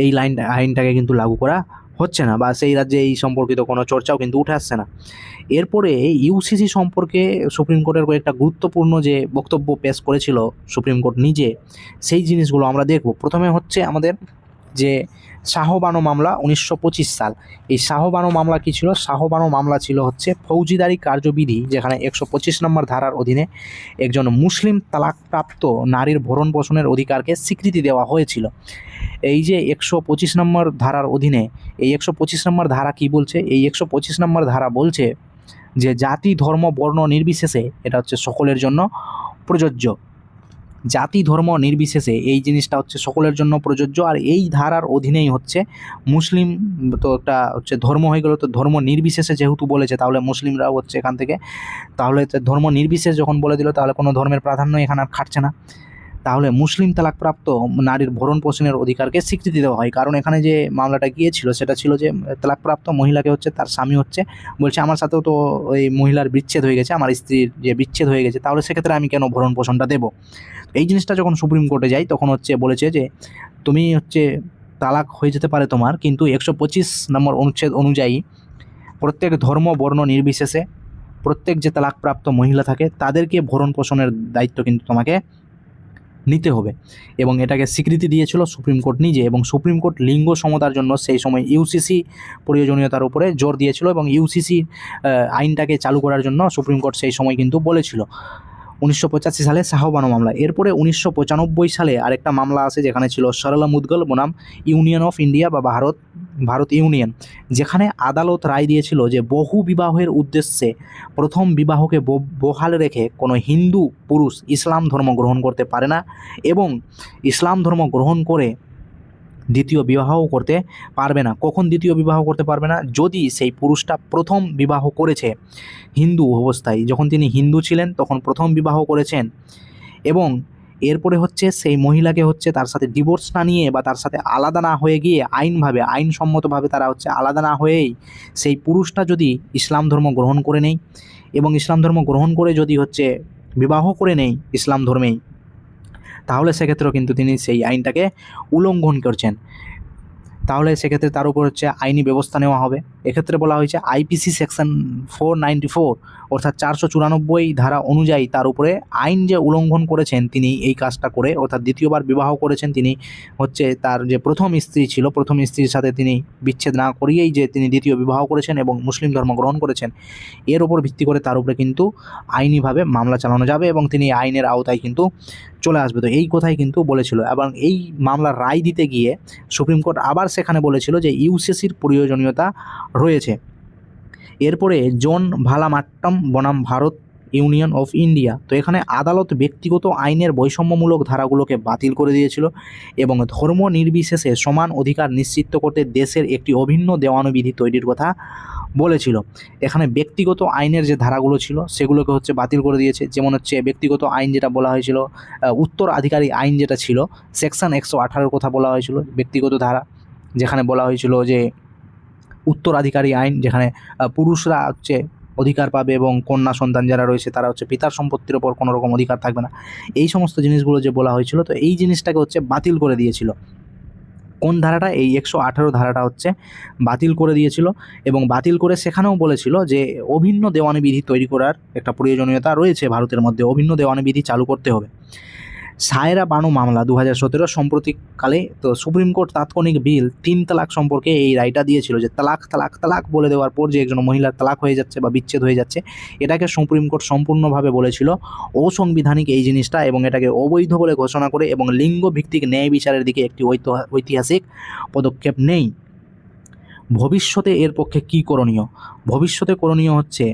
এই আইনটাকে কিন্তু লাগু করা হচ্ছে না, বা সেই রাজ্যে এই সম্পর্কিত কোনো চর্চাও কিন্তু উঠে আসছে না। এরপরে ইউসিসি সম্পর্কে সুপ্রিম কোর্টের কয়েকটা গুরুত্বপূর্ণ যে বক্তব্য পেশ করেছিল সুপ্রিম কোর্ট নিজে, সেই জিনিসগুলো আমরা দেখব। প্রথমে হচ্ছে আমাদের যে শাহবানো মামলা 1925 সাল। এই শাহবানো মামলা কী ছিল? শাহবানো মামলা ছিল হচ্ছে ফৌজিদারি কার্যবিধি, যেখানে 125 নম্বর ধারার অধীনে একজন মুসলিম তালাকপ্রাপ্ত নারীর ভরণ পোষণের অধিকারকে স্বীকৃতি দেওয়া হয়েছিল। এই যে 125 নম্বর ধারার অধীনে, এই 125 নম্বর ধারা কি বলছে? এই 125 নম্বর ধারা বলছে যে জাতি ধর্ম বর্ণ নির্বিশেষে এটা হচ্ছে সকলের জন্য প্রযোজ্য। জাতি ধর্ম নির্বিশেষে এই জিনিসটা হচ্ছে সকলের জন্য প্রযোজ্য। আর এই ধারার অধীনেই হচ্ছে মুসলিম, তো একটা হচ্ছে ধর্ম হয়ে গেল, তো ধর্ম নির্বিশেষে যেহেতু বলেছে, তাহলে মুসলিমরাও হচ্ছে এখান থেকে, তাহলে ধর্ম নির্বিশেষ যখন বলে দিল, তাহলে কোনো ধর্মের প্রাধান্য এখানে আর খাটছে না। তাহলে মুসলিম তালাকপ্রাপ্ত নারীর ভরণ পোষণের অধিকারকে স্বীকৃতি দেওয়া হয়। কারণ এখানে যে মামলাটা গিয়েছিল সেটা ছিল যে তালাকপ্রাপ্ত মহিলাকে হচ্ছে তার স্বামী হচ্ছে বলছে আমার সাথেও তো ওই মহিলার বিচ্ছেদ হয়ে গেছে, আমার স্ত্রীর যে বিচ্ছেদ হয়ে গেছে, তাহলে সেক্ষেত্রে আমি কেন ভরণ পোষণটা দেবো? এই জিনিসটা যখন সুপ্রিম কোর্টে যায়, তখন হচ্ছে বলেছে যে তুমি হচ্ছে তালাক হয়ে যেতে পারে তোমার, কিন্তু 125 নম্বর অনুচ্ছেদ অনুযায়ী প্রত্যেক ধর্ম বর্ণ নির্বিশেষে প্রত্যেক যে তালাকপ্রাপ্ত মহিলা থাকে তাদেরকে ভরণ পোষণের দায়িত্ব কিন্তু তোমাকে নিতে হবে। এবং এটাকে স্বীকৃতি দিয়েছিল সুপ্রিম কোর্ট নিজে, এবং সুপ্রিম কোর্ট লিঙ্গ সমতার জন্য সেই সময় ইউসিসি প্রয়োজনীয়তার উপরে জোর দিয়েছিল, এবং ইউসিসি আইনটাকে চালু করার জন্য সুপ্রিম কোর্ট সেই সময় কিন্তু বলেছিল 1985 সালে শাহবানো মামলা। এরপরে 1995 সালে আরেকটা মামলা আছে, যেখানে ছিল সরলা মুদগল বনাম ইউনিয়ন অফ ইন্ডিয়া বা ভারত ইউনিয়ন, যেখানে আদালত রায় দিয়েছিল যে বহু বিবাহের উদ্দেশ্যে প্রথম বিবাহকে বহাল রেখে কোনো হিন্দু পুরুষ ইসলাম ধর্ম গ্রহণ করতে পারে না, এবং ইসলাম ধর্ম গ্রহণ করে দ্বিতীয় বিবাহও করতে পারবে না। কখন দ্বিতীয় বিবাহ করতে পারবে না? যদি সেই পুরুষটা প্রথম বিবাহ করেছে হিন্দু অবস্থায়, যখন তিনি হিন্দু ছিলেন তখন প্রথম বিবাহ করেছেন, এবং এরপরে হচ্ছে সেই মহিলাকে হচ্ছে তার সাথে ডিভোর্স না নিয়ে বা তার সাথে আলাদা না হয়ে গিয়ে আইনসম্মতভাবে তারা হচ্ছে আলাদা না হয়েই সেই পুরুষটা যদি ইসলাম ধর্ম গ্রহণ করে নেয় এবং ইসলাম ধর্ম গ্রহণ করে যদি হচ্ছে বিবাহ করে নেয় ইসলাম ধর্মেই, তাহলে সেক্ষেত্রেও কিন্তু তিনি সেই আইনটাকে উল্লঙ্ঘন করছেন। তাহলে সেক্ষেত্রে তার উপর হচ্ছে আইনি ব্যবস্থা নেওয়া হবে। এক্ষেত্রে বলা হয়েছে আইপিসি সেকশন 494 অর্থাৎ 494 ধারা অনুযায়ী তার উপরে আইন যে উল্লঙ্ঘন করেছেন তিনি এই কাজটা করে, অর্থাৎ দ্বিতীয়বার বিবাহ করেছেন তিনি, হচ্ছে তার যে প্রথম স্ত্রী ছিল প্রথম স্ত্রীর সাথে তিনি বিচ্ছেদ না করিয়েই যে তিনি দ্বিতীয় বিবাহ করেছেন এবং মুসলিম ধর্ম গ্রহণ করেছেন, এর উপর ভিত্তি করে তার উপরে কিন্তু আইনিভাবে মামলা চালানো যাবে এবং তিনি আইনের আওতায় কিন্তু চলে আসবে। তো এই কথাই কিন্তু বলেছিল এবং এই মামলার রায় দিতে গিয়ে সুপ্রিম কোর্ট আবার সেখানে বলেছিল যে ইউসিসির প্রয়োজনীয়তা রয়েছে। এরপরে জন ভালামাট্টম বনাম ভারত ইউনিয়ন অফ ইন্ডিয়া, তো এখানে আদালত ব্যক্তিগত আইনের বৈষম্যমূলক ধারাগুলোকে বাতিল করে দিয়েছিল এবং ধর্ম নির্বিশেষে সমান অধিকার নিশ্চিত করতে দেশের একটি অভিন্ন দেওয়ানবিধি তৈরির কথা বলেছিল। এখানে ব্যক্তিগত আইনের যে ধারাগুলো ছিল সেগুলোকে হচ্ছে বাতিল করে দিয়েছে। যেমন হচ্ছে ব্যক্তিগত আইন যেটা বলা হয়েছিল, উত্তরাধিকারী আইন যেটা ছিল সেকশন 118 কথা বলা হয়েছিল ব্যক্তিগত ধারা, যেখানে বলা হয়েছিল যে উত্তরাধিকারী আইন যেখানে পুরুষরা হচ্ছে অধিকার পাবে এবং কন্যা সন্তান যারা রয়েছে তারা হচ্ছে পিতার সম্পত্তির ওপর কোনো রকম অধিকার থাকবে না, এই সমস্ত জিনিসগুলো যে বলা হয়েছিল। তো এই জিনিসটাকে হচ্ছে বাতিল করে দিয়েছিল। কোন ধারাটা? এই 118 ধারাটা হচ্ছে বাতিল করে দিয়েছিল এবং বাতিল করে সেখানেও বলেছিল যে অভিন্ন দেওয়ানি বিধি তৈরি করার একটা প্রয়োজনীয়তা রয়েছে, ভারতের মধ্যে অভিন্ন দেওয়ানি বিধি চালু করতে হবে। সায়রা বানু মামলা 2017 সাম্প্রতিককালে তো সুপ্রিম কোর্ট তাৎক্ষণিক বিল 3 তালাক সম্পর্কে এই রায়টা দিয়েছিল যে তালাক বলে দেওয়ার পর যে একজন মহিলার তালাক হয়ে যাচ্ছে বা বিচ্ছেদ হয়ে যাচ্ছে, এটাকে সুপ্রিম কোর্ট সম্পূর্ণভাবে বলেছিল অসাংবিধানিক এই জিনিসটা এবং এটাকে অবৈধ বলে ঘোষণা করে এবং লিঙ্গ ভিত্তিক ন্যায় বিচারের দিকে একটি ঐতিহাসিক পদক্ষেপ নেই। ভবিষ্যতে এর পক্ষে কী করণীয়? ভবিষ্যতে করণীয় হচ্ছে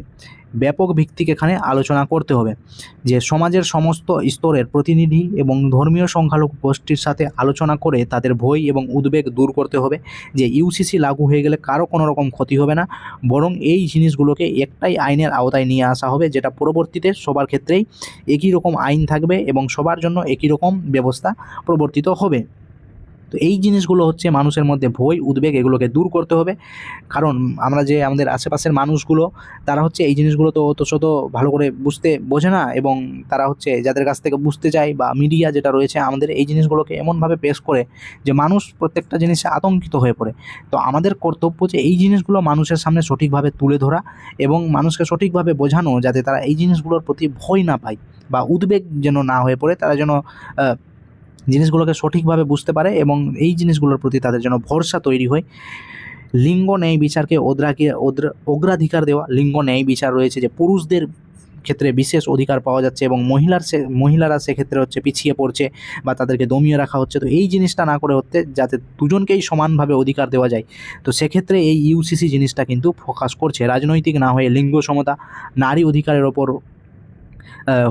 ব্যাপক ভিত্তিক এখানে আলোচনা করতে হবে যে সমাজের সমস্ত স্তরের প্রতিনিধি এবং ধর্মীয় সংখ্যালঘু গোষ্ঠীর সাথে আলোচনা করে তাদের ভয় এবং উদ্বেগ দূর করতে হবে যে ইউসিসি লাগু হয়ে গেলে কারো কোনো রকম ক্ষতি হবে না, বরং এই জিনিসগুলোকে একটাই আইনের আওতায় নিয়ে আসা হবে যেটা পরবর্তীতে সবার ক্ষেত্রেই একই রকম আইন থাকবে এবং সবার জন্য একই রকম ব্যবস্থা প্রবর্তিত হবে। তো এই জিনিসগুলো হচ্ছে মানুষের মধ্যে ভয় উদ্বেগ এগুলোকে দূর করতে হবে, কারণ আমরা যে আমাদের আশেপাশের মানুষগুলো তারা হচ্ছে এই জিনিসগুলো তো অত ভালো করে বোঝে না এবং তারা হচ্ছে যাদের কাছ থেকে বুঝতে চায় বা মিডিয়া যেটা রয়েছে আমাদের এই জিনিসগুলোকে এমনভাবে পেশ করে যে মানুষ প্রত্যেকটা জিনিসে আতঙ্কিত হয়ে পড়ে। তো আমাদের কর্তব্য যে এই জিনিসগুলো মানুষের সামনে সঠিকভাবে তুলে ধরা এবং মানুষকে সঠিকভাবে বোঝানো যাতে তারা এই জিনিসগুলোর প্রতি ভয় না পায় বা উদ্বেগ যেন না হয়ে পড়ে, তারা যেন জিনিসগুলোকে সঠিকভাবে বুঝতে পারে এবং এই জিনিসগুলোর প্রতি তাদের জন্য ভরসা তৈরি হয়। লিঙ্গ ন্যায় বিচারকে অগ্রাধিকার দেওয়া। লিঙ্গ ন্যায় বিচার রয়েছে যে পুরুষদের ক্ষেত্রে বিশেষ অধিকার পাওয়া যাচ্ছে এবং মহিলারা সেক্ষেত্রে হচ্ছে পিছিয়ে পড়ছে বা তাদেরকে দমিয়ে রাখা হচ্ছে। তো এই জিনিসটা না করে হচ্ছে যাতে দুজনকেই সমানভাবে অধিকার দেওয়া যায়, তো সেক্ষেত্রে এই ইউসিসি জিনিসটা কিন্তু ফোকাস করছে রাজনৈতিক না হয়ে লিঙ্গ সমতা, নারী অধিকারের ওপর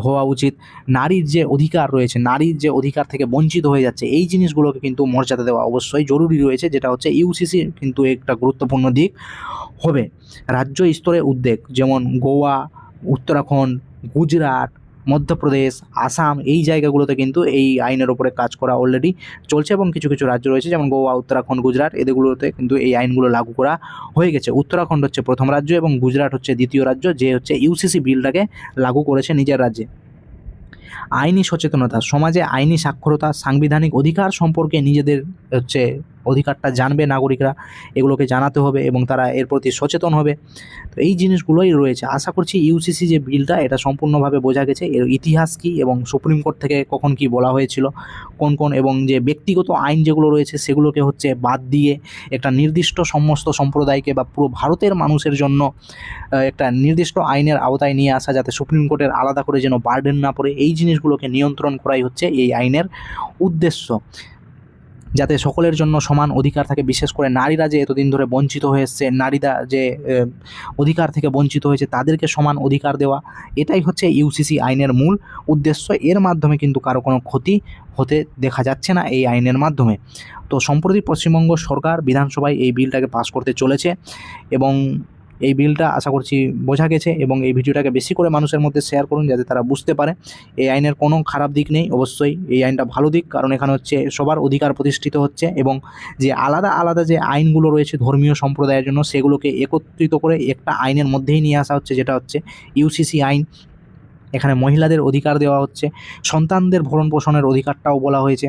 হওয়া উচিত। নারীর যে অধিকার রয়েছে, নারীর যে অধিকার থেকে বঞ্চিত হয়ে যাচ্ছে এই জিনিসগুলোকে কিন্তু মর্যাদা দেওয়া অবশ্যই জরুরি রয়েছে, যেটা হচ্ছে ইউসিসি কিন্তু একটা গুরুত্বপূর্ণ দিক হবে। রাজ্য স্তরে উদ্যোগ যেমন গোয়া, উত্তরাখণ্ড, গুজরাট, মধ্যপ্রদেশ, আসাম এই জায়গাগুলোতে কিন্তু এই আইনের ওপরে কাজ করা অলরেডি চলছে এবং কিছু কিছু রাজ্য রয়েছে যেমন গোয়া, উত্তরাখণ্ড, গুজরাট এদেরগুলোতে কিন্তু এই আইনগুলো লাগু করা হয়ে গেছে। উত্তরাখণ্ড হচ্ছে প্রথম রাজ্য এবং গুজরাট হচ্ছে দ্বিতীয় রাজ্য যে হচ্ছে ইউসিসি বিলটাকে লাগু করেছে নিজের রাজ্যে। আইনি সচেতনতা, সমাজে আইনি সাক্ষরতা, সাংবিধানিক অধিকার সম্পর্কে নিজেদের হচ্ছে অধিকারটা জানবে নাগরিকরা, এগুলোকে জানাতে হবে এবং তারা এর প্রতি সচেতন হবে। তো এই জিনিসগুলোই রয়েছে। আশা করছি ইউসিসি যে বিলটা এটা সম্পূর্ণভাবে বোঝা গেছে, এর ইতিহাস কী এবং সুপ্রিম কোর্ট থেকে কখন কী বলা হয়েছিল কোন এবং যে ব্যক্তিগত আইন যেগুলো রয়েছে সেগুলোকে হচ্ছে বাদ দিয়ে একটা নির্দিষ্ট সমস্ত সম্প্রদায়কে বা পুরো ভারতের মানুষের জন্য একটা নির্দিষ্ট আইনের আওতায় নিয়ে আসা যাতে সুপ্রিম কোর্টের আলাদা করে যেন বার্ডেন না পড়ে, এই জিনিসগুলোকে নিয়ন্ত্রণ করাই হচ্ছে এই আইনের উদ্দেশ্য, যাতে সকলের জন্য সমান অধিকার থাকে। বিশেষ করে নারীরা যে এতদিন ধরে বঞ্চিত হয়ে এসছে, নারীরা যে অধিকার থেকে বঞ্চিত হয়েছে তাদেরকে সমান অধিকার দেওয়া, এটাই হচ্ছে ইউসিসি আইনের মূল উদ্দেশ্য। এর মাধ্যমে কিন্তু কারো কোনো ক্ষতি হতে দেখা যাচ্ছে না এই আইনের মাধ্যমে। তো সম্প্রতি পশ্চিমবঙ্গ সরকার বিধানসভায় এই বিলটাকে পাস করতে চলেছে এবং এই বিলটা আশা করছি বোঝা গেছে, এবং এই ভিডিওটাকে বেশি করে মানুষের মধ্যে শেয়ার করুন যাতে তারা বুঝতে পারে এই আইনের কোনো খারাপ দিক নেই। অবশ্যই এই আইনটা ভালো দিক, কারণ এখানে হচ্ছে সবার অধিকার প্রতিষ্ঠিত হচ্ছে, এবং যে আলাদা আলাদা যে আইনগুলো রয়েছে ধর্মীয় সম্প্রদায়ের জন্য সেগুলোকে একত্রিত করে একটা আইনের মধ্যেই নিয়ে আসা হচ্ছে, যেটা হচ্ছে ইউসিসি আইন। এখানে মহিলাদের অধিকার দেওয়া হচ্ছে, সন্তানদের ভরণ পোষণের অধিকারটাও বলা হয়েছে।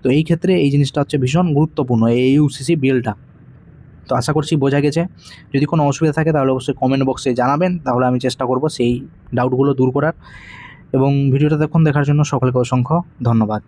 তো এই ক্ষেত্রে এই জিনিসটা হচ্ছে ভীষণ গুরুত্বপূর্ণ এই ইউসিসি বিলটা। তো আশা করছি বোঝা গেছে। যদি কোনো অসুবিধা থাকে তাহলে অবশ্যই কমেন্ট বক্সে জানাবেন, তাহলে আমি চেষ্টা করব সেই ডাউটগুলো দূর করার। এবং ভিডিওটা দেখার জন্য সকলকে অসংখ্য ধন্যবাদ।